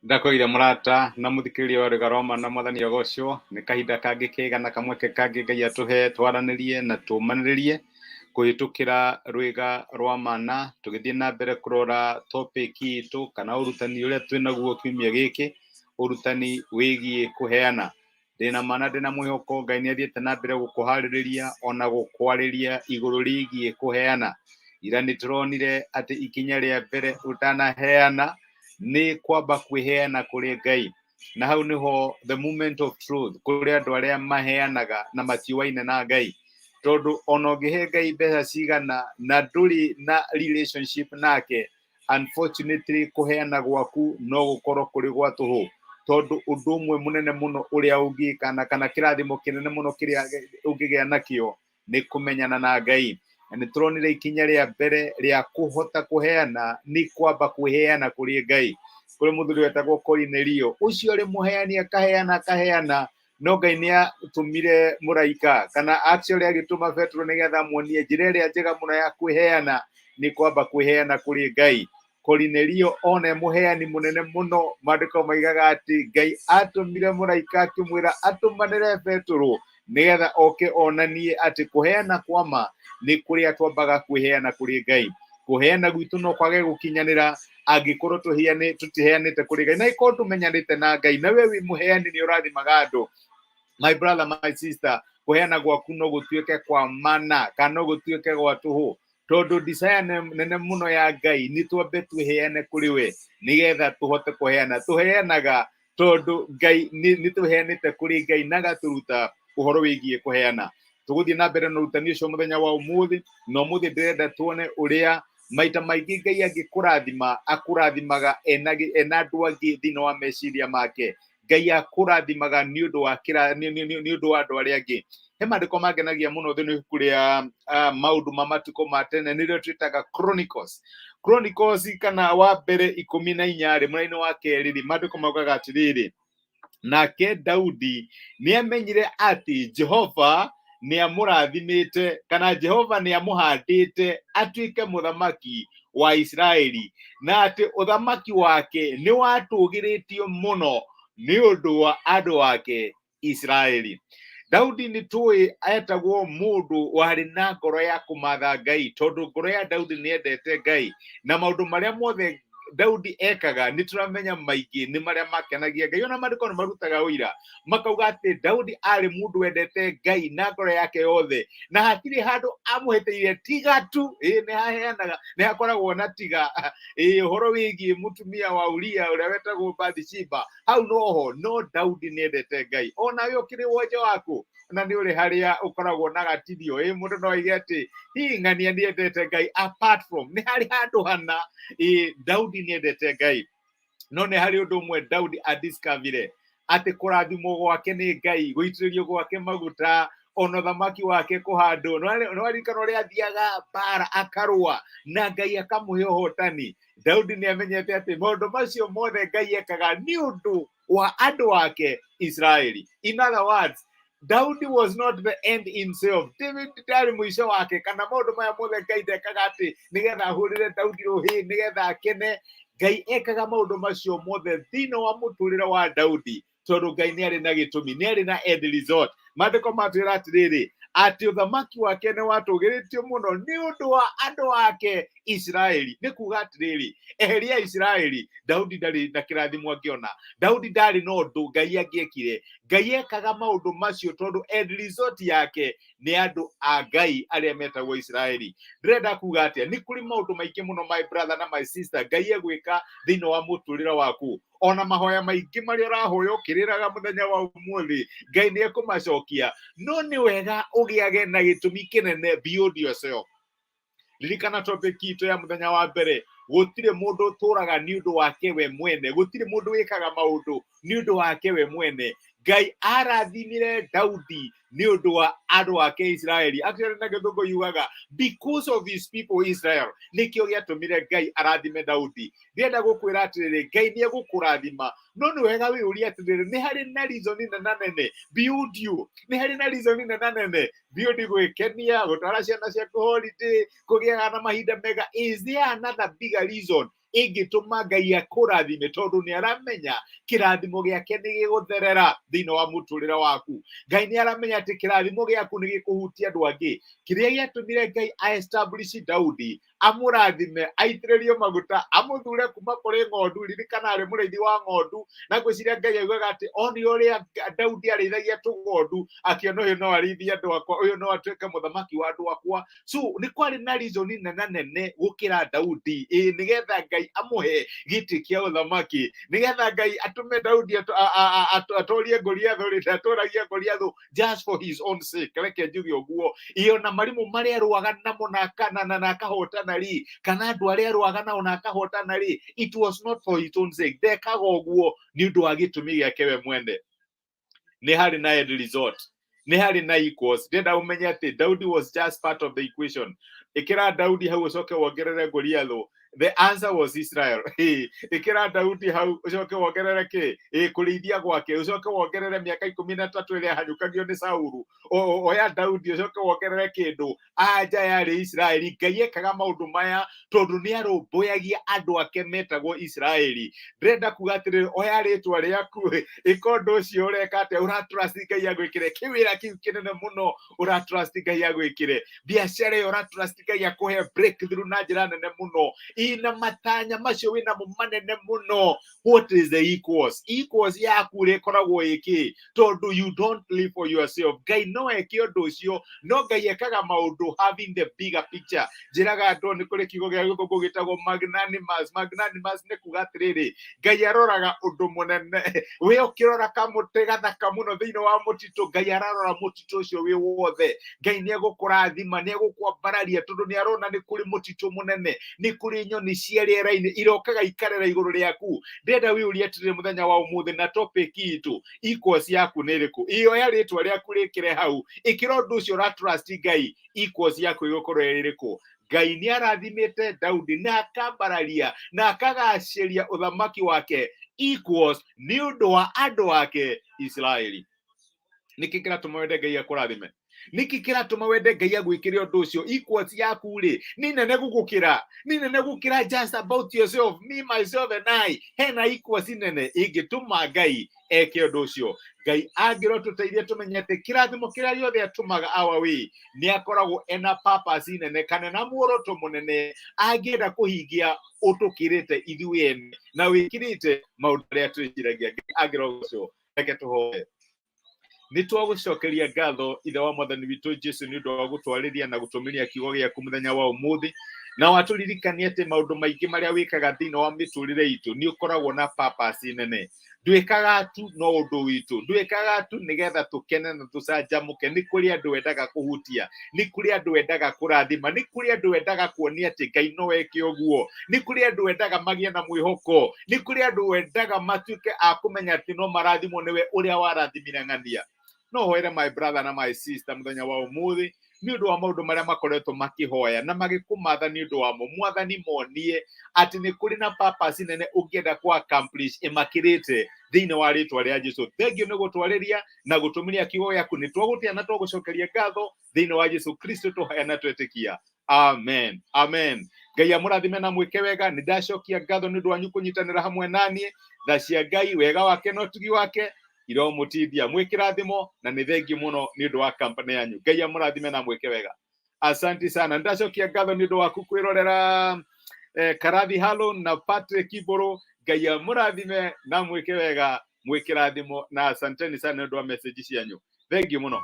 Ndakoire murata na muthikiriria wa Rugaroma na mwathani ogocwo ni kahinda kangi kegana kamwe kangi Ngai atuhe twaranirie na tumaniririe kuhitukira rwiga rwa mana tugithie na mbere kurora topic itu kana urutani uria twinaguo kiumia giki urutani wigie kuheana ndina mana ndina mwihoko Ngai ni athiete na mbere gukuhaririria ona gukwariria iguru rigie kuheana ira ni turonire ati ikinya ria mbere utanaheana ni kwamba kwiheana kuri Ngai na hau niho the moment of truth kuri andu aria maheanaga na matiwaine na Ngai tondu ona ungihe Ngai mbeca cigana na nduri na relationship nake unfortunately kuheana gwaku no gukorwo kuri gwa tuhu tondu undu umwe munene muno uria ungikana kana kirathimo kinene muno kiria ungigia nakio ni kumenyana na Ngai ni turonire ikinya ria mbere ria kuhota kuheana ni kwamba kwiheana kuri Ngai kuri muthuri wetagwo Korinelio ucio ri muheani akaheana no Ngai ni atumire muraika kana actually agituma Petro nigetha muonie njira iria njega muno ya kwiheana ni kwamba kwiheana kuri Ngai Korinelio one muheani munene muno mandiko maigaga ati Ngai atumire muraika akimwira atumanire Petro nigetha oke onanie ati kuheana kwama ni kuria twambaga kwiheana kuri Ngai kuheana gwitu no kwage gukinyanira angikorwo tutiheanite kuri Ngai na ikorwo tumenyanite na Ngai na we wi muheani ni urathimaga andu my brother my sister kuheana gwaku no gutuike kwa mana kana no gutuike gwa tuhu tondu desire nene muno ya Ngai ni twambe twiheane kuri we nigetha tuhote kuheana tuheanaga tondu Ngai ni tuheanite kuri Ngai na gaturuta uhoro wigie kuheana tuguthie na mbere no rutani ucio muthenya wa umuthi no muthi ndirenda tuone uria maita maingi Ngai angikurathima akurathimaga ena andu angi thini wa meciria make Ngai akurathimaga ni undu wa ni undu wa andu aria angi he mandiko mangenagia muno thini kuria maundu mamatuko matene nirio twitaga Chronicles kana wa mbere 14 mwena wa keriri mandiko maugaga atiriri nake Daudi ni amenyire ati Jehova ni amurathimite kana Jehova ni amuhandite atuike muthamaki wa Israeli na ati uthamaki wake ni watugiritio muno ni undu wa andu wake Israeli. Daudi ni tui etagwo mundu wari na ngoro ya kumatha Ngai tondu ngoro ya Daudi ni endete Ngai na maundu maria mothe Daudi ekaga ni turamenya maingi ni maria makenagia Ngai ona mandiko ni marutaga uira makauga ati Daudi ari mundu wendete Ngai na ngoro yake yothe na hatiri handu amuheteirie tiga tu ni haheanaga ni hakoragwo na tiga uhoro wigie mutumia wa Uria uria wetagwo Bathsheba hau no Daudi ni endete Ngai ona we ukiri wonje waku na ni uri haria ukoragwo na gatithio mundu no ige ati ng'ania ni endete Ngai apart from ni hari handu hana Daudi ni endete Ngai no ni hari undu umwe Daudi adiscovered ati kurathimo gwake ni Ngai guitiririo gwake maguta ono thamaki wake kuhandwo no arikana uria athiaga bara akarua na Ngai akamuhe uhotani Daudi ni amenyete ati maundu macio mothe Ngai ekaga ni undu wa andu wake Israeli. In other words, Daudi was not the end himself. David ndari mwisho wake kana maundu maya mothe Ngai ndekaga ati nigetha ahurire Daudi ruhi nigetha akene Ngai ekaga maundu macio mothe thini wa muturire wa Daudi tondu Ngai ni ari na gitumi ni ari na end result mandiko matwira atiriri ati uthamaki wake ni watugiritio muno ni undu wa andu wake Israeli ni kuga atiriri eheria Israeli Daudi ndari na kirathimo angiona Daudi ndari no undu Ngai angiekire Ngai ekaga maundu macio tondu end result yake ni andu a Ngai aria metagwo Israeli ndirenda kuga atia ni kuri maundu maingi muno my brother na my sister Ngai egwika thini wa muturire waku ona mahoya maingi maria urahoya ukiriraga muthenya wa umuthi Ngai ni ekumacokia no ni wega ugiage na gitumi kinene beyond yourself. Ririkana topic itu ya muthenya wa mbere gutire mundu turaga ni undu wake we mwene gutire mundu wikaga maundu ni undu wake we mwene Ngai arathimire Daudi ni undu wa andu wake Israeli actually na githungu yugaga because of his people Israel nikio giatumire Ngai arathime Daudi ndienda gukwira atiriri Ngai ni egukurathima no ni wega wi uri atiriri ni hari na reason nene build you ni hari na reason nene build gwikenia gutwara ciana ciaku holiday kugiaga na mahinda mega is there another bigger reason ingĩtũma Ngai akũrathime tondũ nĩ aramenya kĩrathimo gĩake nĩ gĩgũtherera thĩinĩ wa mũtũrĩre waku. Ngai nĩ aramenya atĩ kĩrathimo gĩaku nĩ gĩkũhutia andũ angĩ. Kĩrĩa gĩatũmire Ngai a-establish Daudi, amũrathime, aitĩrĩrio maguta, amũthure kuma kũrĩ ng'ondu, ririkana arĩ mũrĩithi wa ng'ondu, na ngwĩciria Ngai augaga atĩ oni ũrĩa Daudi arĩithagia tũng'ondu, akĩona ũyũ no arĩithie andũ akwa, ũyũ no atuĩke mũthamaki wa andũ akwa. So nĩ kwarĩ na reason nene gũkĩra Daudi, nĩgetha Ngai amũhe gĩtĩ kĩa ũthamaki, nĩgetha Ngai atũme Daudi atorie Goliathũ, atũragie Goliathũ just for his own sake. Reke njuge ũguo, na marimũ marĩa arũaga namo na akahotana ri, kana andũ arĩa arũaga nao na akahotana ri, it was not for his own sake. Ndekaga ũguo nĩ ũndũ wa gĩtũmi gĩake we mwene. Nĩ harĩ na end result, nĩ harĩ na equals. Ndenda ũmenye atĩ Daudi was just part of the equation. Ĩkĩra Daudi hau ũcoke wongerere Goliathũ. The answer was Israel. Ĩkĩra Daudi hau ũcoke wongerere kĩ? Kũrĩithia gwake, ũcoke wongerere mĩaka 13 ĩrĩa hanyũkagio nĩ Saũlũ. Oya Daudi ũcoke wongerere kĩndũ. Anja yarĩ Israeli. Ngai ekaga maũndũ maya tondũ nĩ arũmbũyagia andũ ake metagwo Israeli. Ndĩrenda kuga atĩrĩrĩ, oya rĩtwa rĩaku, ĩka ũndũ ũcio ũreka atĩa, ũratrust Ngai agwĩkĩre kĩwĩra kĩu kĩnene mũno, ũratrust Ngai agwĩkĩre biacara ĩyo, ũratrust Ngai akũhe breakthrough na njĩra nene mũno. Ina matanya macio wina manene muno. What is the equals? Equals yaku ĩkoragwo ĩkĩ? Tondũ you don't live for yourself. Ngai no eke ũndũ ũcio, no Ngai ekaga maũndũ having the bigger picture. Njĩraga andũ nĩ kũrĩ kiugo gĩa gĩkũngũ gĩtagwo magnanimous. Magnanimous nĩ kuga atĩrĩrĩ, Ngai aroraga ũndũ mũnene. We ũkĩrora kamũtĩ gathaka mũno thĩinĩ wa mũtitũ, Ngai ararora mũtitũ ũcio wĩ wothe. Ngai nĩ egũkũrathima, nĩ egũkwambararia tondũ nĩ arona nĩ kũrĩ mũtitũ mũnene, nĩ kũrĩ nyoni cia rĩera-inĩ irokaga ikarera igũrũ rĩaku. Ndenda wĩũrie atĩrĩrĩ mũthenya wa ũmũthĩ na topic itũ, equals yaku nĩ ĩrĩkũ? Oya rĩtwa rĩaku rĩkĩre hau, ĩkĩra ũndũ ũcio ũratrust Ngai, equals yaku ĩgũkorwo ĩrĩkũ? Ngai nĩ arathimĩte Daudi na akambararia na akagacĩria ũthamaki wake, equals nĩ ũndũ wa andũ ake Israeli. Nĩkĩ kĩratũma wende Ngai akũrathime? Nĩkĩ kĩratũma wende Ngai agwĩkĩre ũndũ ũcio? Equals yaku rĩ nĩ nene gũgũkĩra, nĩ nene gũkĩra just about yourself, me, myself and I. Hena equals nene ingĩtũma Ngai eke ũndũ ũcio. Ngai angĩrotũteithia tũmenye atĩ kĩrathimo kĩrĩa gĩothe atũmaga our way nĩ akoragwo ena purpose nene kana na muoroto mũnene angĩenda kũhingia ũtũkĩrĩte ithuĩ ene na wĩkĩrĩte maũndũ marĩa twĩciragia. Ngai angĩrotũcio, reke tũhoe. Nĩ twagũcokeria ngatho ithe wa mwathani witũ Jesũ nĩ ũndũ wa gũtwarĩria na gũtũmĩria kiugo gĩaku mũthenya wa ũmũthĩ, na watũririkania atĩ maũndũ maingĩ marĩa wĩkaga thĩinĩ wa mĩtũrĩre itũ nĩ ũkoragwo na purpose nene. Ndwĩkaga tu no ũndũ witũ, ndwĩkaga tu nĩgetha tũkene na tũcanjamũke. Nĩ kũrĩ andũ wendaga kũhutia, nĩ kũrĩ andũ wendaga kũrathima, nĩ kũrĩ andũ wendaga kuonia atĩ Ngai no eke ũguo, nĩ kũrĩ andũ wendaga magĩe na mwĩhoko, nĩ kũrĩ andũ wendaga matuĩke a kũmenya atĩ no marathimwo nĩwe ũrĩa warathimire ng'ania. No hoere my brother na my sister mũthenya wa ũmũthĩ nĩ ũndũ wa maũndũ marĩa makoretwo makĩhoya na magĩkũmatha nĩ ũndũ wamo. Mwathani monie atĩ nĩ kũrĩ na purpose nene ũngĩenda ku accomplish ĩmakĩrĩte thĩinĩ wa rĩtwa rĩa Jesũ. Thengio nĩ gũtwarĩria na gũtũmĩria kiugo gĩaku. Nĩ twagũtĩa na twagũcokeria ngatho thĩinĩ wa Jesũ Kristo tũhoya na twetĩkia. Amen. Amen. Ngai amũrathime na mwĩke wega. Nĩ ndacokia ngatho nĩ ũndũ wanyu kũnyitanĩra hamwe naniĩ. Tha cia Ngai, wega wake na ũtugi wake iromũtithia. Mwĩkĩrathimo na nĩ thengio mũno nĩ ũndũ wa kampani yanyu. Ngai amũrathime na mwĩke wega. Asante sana. Ndacokia ngatho nĩ ũndũ waku kwĩrorera Karathi Halon na Patrick Iboro. Ngai amũrathime na mwĩke wega. Mwĩkĩrathimo na asanteni sana nĩ ũndũ wa message cianyu. Thengio mũno.